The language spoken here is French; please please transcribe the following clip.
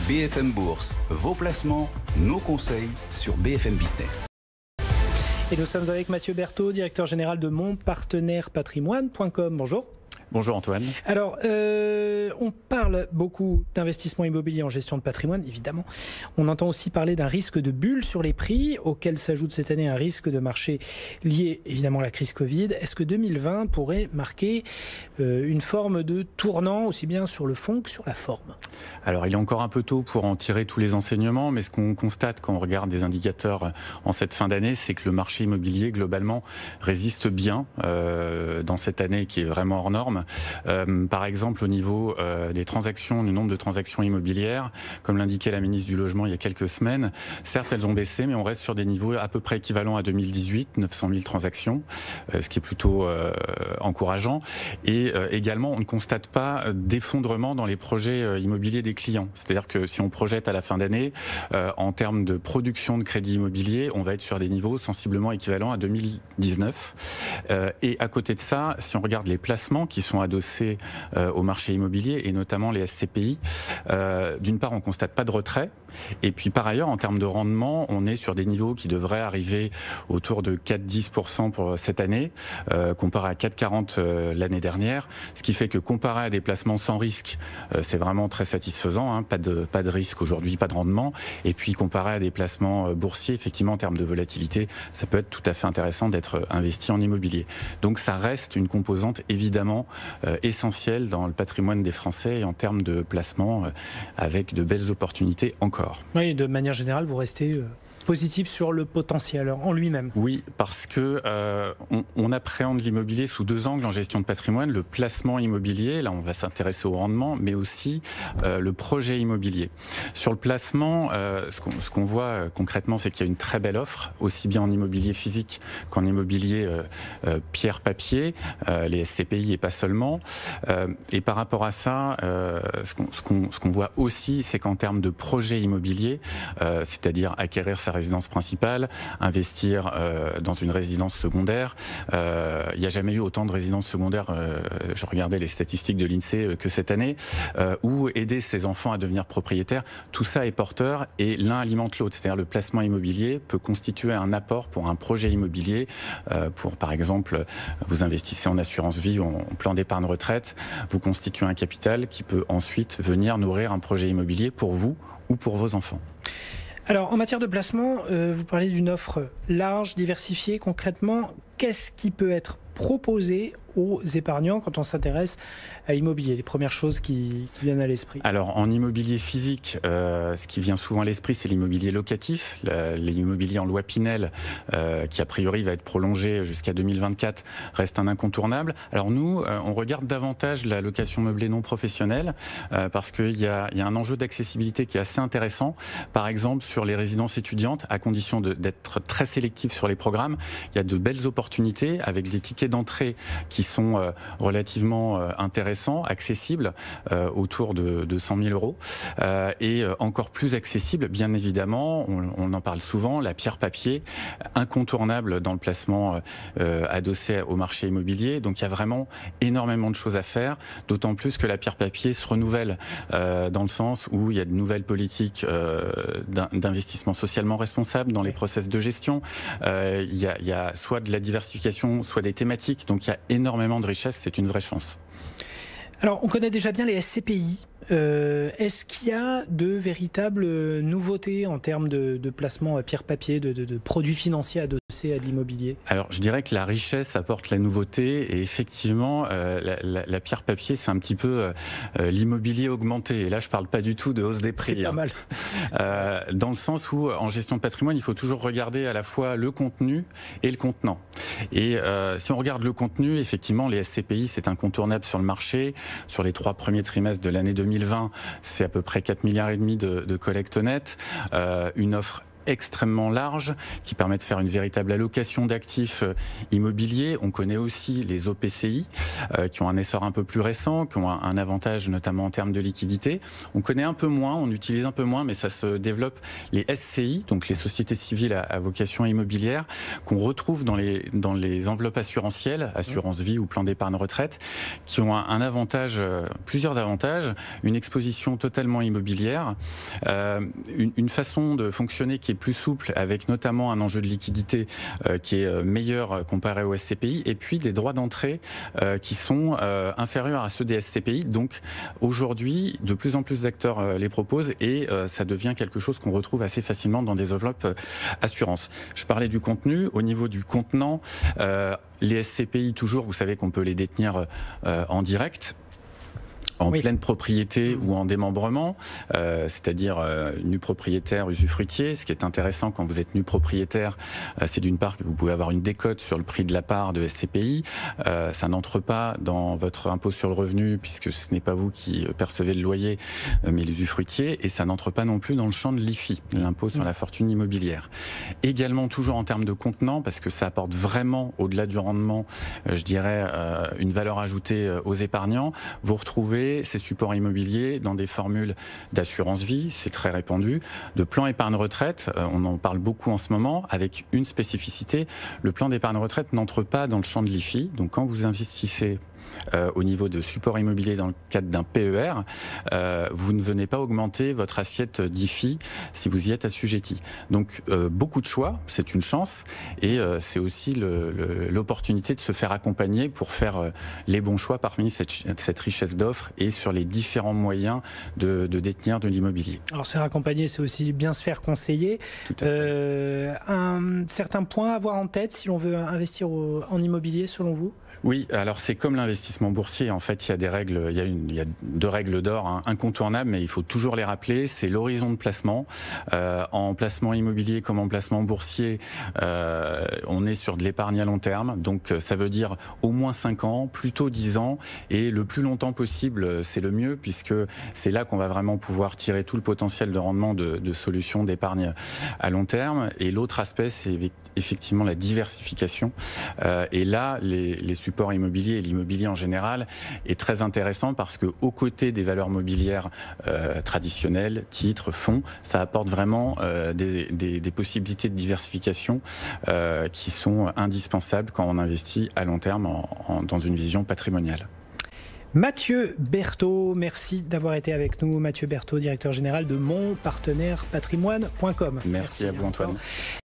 BFM Bourse, vos placements, nos conseils sur BFM Business. Et nous sommes avec Mathieu Berthaud, directeur général de monpartenairepatrimoine.com. Bonjour. Bonjour Antoine. Alors, on parle beaucoup d'investissement immobilier en gestion de patrimoine, évidemment. On entend aussi parler d'un risque de bulle sur les prix, auquel s'ajoute cette année un risque de marché lié évidemment à la crise Covid. Est-ce que 2020 pourrait marquer une forme de tournant, aussi bien sur le fond que sur la forme ? Alors, il est encore un peu tôt pour en tirer tous les enseignements, mais ce qu'on constate quand on regarde des indicateurs en cette fin d'année, c'est que le marché immobilier, globalement, résiste bien dans cette année qui est vraiment hors norme. Par exemple, au niveau des transactions, du nombre de transactions immobilières, comme l'indiquait la ministre du Logement il y a quelques semaines, certes, elles ont baissé, mais on reste sur des niveaux à peu près équivalents à 2018, 900 000 transactions, ce qui est plutôt encourageant. Et également, on ne constate pas d'effondrement dans les projets immobiliers des clients. C'est-à-dire que si on projette à la fin d'année, en termes de production de crédit immobilier, on va être sur des niveaux sensiblement équivalents à 2019. Et à côté de ça, si on regarde les placements qui sont adossés au marché immobilier et notamment les SCPI, d'une part on constate pas de retrait et puis par ailleurs en termes de rendement on est sur des niveaux qui devraient arriver autour de 4-10% pour cette année comparé à 4,40 l'année dernière, ce qui fait que comparé à des placements sans risque c'est vraiment très satisfaisant, hein, pas de risque aujourd'hui, pas de rendement, et puis comparé à des placements boursiers, effectivement en termes de volatilité ça peut être tout à fait intéressant d'être investi en immobilier. Donc ça reste une composante évidemment essentiel dans le patrimoine des Français et en termes de placement avec de belles opportunités encore. Oui, de manière générale, vous restez positif sur le potentiel en lui-même. Oui, parce que on appréhende l'immobilier sous deux angles en gestion de patrimoine, le placement immobilier, là on va s'intéresser au rendement, mais aussi le projet immobilier. Sur le placement, ce qu'on voit concrètement, c'est qu'il y a une très belle offre, aussi bien en immobilier physique qu'en immobilier pierre-papier, les SCPI et pas seulement. Et par rapport à ça, ce qu'on voit aussi, c'est qu'en termes de projet immobilier, c'est-à-dire acquérir sa résidence principale, investir dans une résidence secondaire. Il n'y a jamais eu autant de résidences secondaires, je regardais les statistiques de l'INSEE que cette année, ou aider ses enfants à devenir propriétaires. Tout ça est porteur et l'un alimente l'autre. C'est-à-dire le placement immobilier peut constituer un apport pour un projet immobilier. Pour par exemple, vous investissez en assurance vie ou en plan d'épargne retraite, vous constituez un capital qui peut ensuite venir nourrir un projet immobilier pour vous ou pour vos enfants. Alors, en matière de placement, vous parlez d'une offre large, diversifiée. Concrètement, qu'est-ce qui peut être proposé aux épargnants quand on s'intéresse à l'immobilier, les premières choses qui viennent à l'esprit? Alors en immobilier physique, ce qui vient souvent à l'esprit, c'est l'immobilier locatif, l'immobilier en loi Pinel, qui a priori va être prolongé jusqu'à 2024, reste un incontournable. Alors nous, on regarde davantage la location meublée non professionnelle, parce qu'il y a un enjeu d'accessibilité qui est assez intéressant. Par exemple, sur les résidences étudiantes, à condition d'être très sélectif sur les programmes, il y a de belles opportunités avec des tickets d'entrée qui sont relativement intéressants, accessibles, autour de 100 000 euros, et encore plus accessible, bien évidemment, on en parle souvent, la pierre-papier, incontournable dans le placement adossé au marché immobilier. Donc il y a vraiment énormément de choses à faire, d'autant plus que la pierre-papier se renouvelle dans le sens où il y a de nouvelles politiques d'investissement socialement responsable dans les process de gestion. Il y a soit de la diversification, soit des thématiques, donc il y a énormément de richesses, c'est une vraie chance. Alors, on connaît déjà bien les SCPI. Est-ce qu'il y a de véritables nouveautés en termes de placement à pierre-papier, de produits financiers adossés à de l'immobilier? Alors, je dirais que la richesse apporte la nouveauté et effectivement, la pierre-papier, c'est un petit peu l'immobilier augmenté. Et là, je parle pas du tout de hausse des prix. C'est pas mal. Dans le sens où, en gestion de patrimoine, il faut toujours regarder à la fois le contenu et le contenant. Et si on regarde le contenu, effectivement, les SCPI, c'est incontournable sur le marché. Sur les 3 premiers trimestres de l'année 2020, c'est à peu près 4,5 milliards de collecte nette, une offre extrêmement large qui permet de faire une véritable allocation d'actifs immobiliers. On connaît aussi les OPCI qui ont un essor un peu plus récent, qui ont un avantage notamment en termes de liquidité. On connaît un peu moins, on utilise un peu moins, mais ça se développe les SCI, donc les sociétés civiles à vocation immobilière, qu'on retrouve dans les enveloppes assurantielles, assurance vie ou plan d'épargne retraite, qui ont un avantage, plusieurs avantages, une exposition totalement immobilière, une façon de fonctionner qui est plus souple, avec notamment un enjeu de liquidité qui est meilleur comparé au SCPI, et puis des droits d'entrée qui sont inférieurs à ceux des SCPI. Donc aujourd'hui, de plus en plus d'acteurs les proposent et ça devient quelque chose qu'on retrouve assez facilement dans des enveloppes assurance. Je parlais du contenu. Au niveau du contenant, les SCPI, toujours, vous savez qu'on peut les détenir en direct, en pleine propriété ou en démembrement, c'est-à-dire nu propriétaire, usufruitier. Ce qui est intéressant quand vous êtes nu propriétaire, c'est d'une part que vous pouvez avoir une décote sur le prix de la part de SCPI. Ça n'entre pas dans votre impôt sur le revenu puisque ce n'est pas vous qui percevez le loyer, mais l'usufruitier. Et ça n'entre pas non plus dans le champ de l'IFI, l'impôt sur la fortune immobilière. Également, toujours en termes de contenant, parce que ça apporte vraiment, au-delà du rendement, je dirais, une valeur ajoutée aux épargnants. Vous retrouvez ces supports immobiliers dans des formules d'assurance vie, c'est très répandu, de plan épargne retraite, on en parle beaucoup en ce moment, avec une spécificité, le plan d'épargne retraite n'entre pas dans le champ de l'IFI, donc quand vous investissez au niveau de support immobilier dans le cadre d'un PER, vous ne venez pas augmenter votre assiette d'IFI si vous y êtes assujetti. Donc beaucoup de choix, c'est une chance et c'est aussi l'opportunité de se faire accompagner pour faire les bons choix parmi cette richesse d'offres et sur les différents moyens de détenir de l'immobilier. Alors se faire accompagner, c'est aussi bien se faire conseiller. Tout à fait. Un certain point à avoir en tête si l'on veut investir en immobilier selon vous ? Oui, alors c'est comme l'investissement boursier. En fait, il y a des règles, il y a deux règles d'or incontournables, mais il faut toujours les rappeler. C'est l'horizon de placement. En placement immobilier comme en placement boursier, on est sur de l'épargne à long terme. Donc ça veut dire au moins 5 ans, plutôt 10 ans. Et le plus longtemps possible, c'est le mieux, puisque c'est là qu'on va vraiment pouvoir tirer tout le potentiel de rendement de solutions d'épargne à long terme. Et l'autre aspect, c'est effectivement la diversification. Et là, les supports immobiliers et l'immobilier en général est très intéressant parce que aux côtés des valeurs mobilières traditionnelles, titres, fonds, ça apporte vraiment des possibilités de diversification qui sont indispensables quand on investit à long terme dans une vision patrimoniale. Mathieu Berthaud, merci d'avoir été avec nous. Mathieu Berthaud, directeur général de monpartenairespatrimoine.com. Merci à vous, Antoine.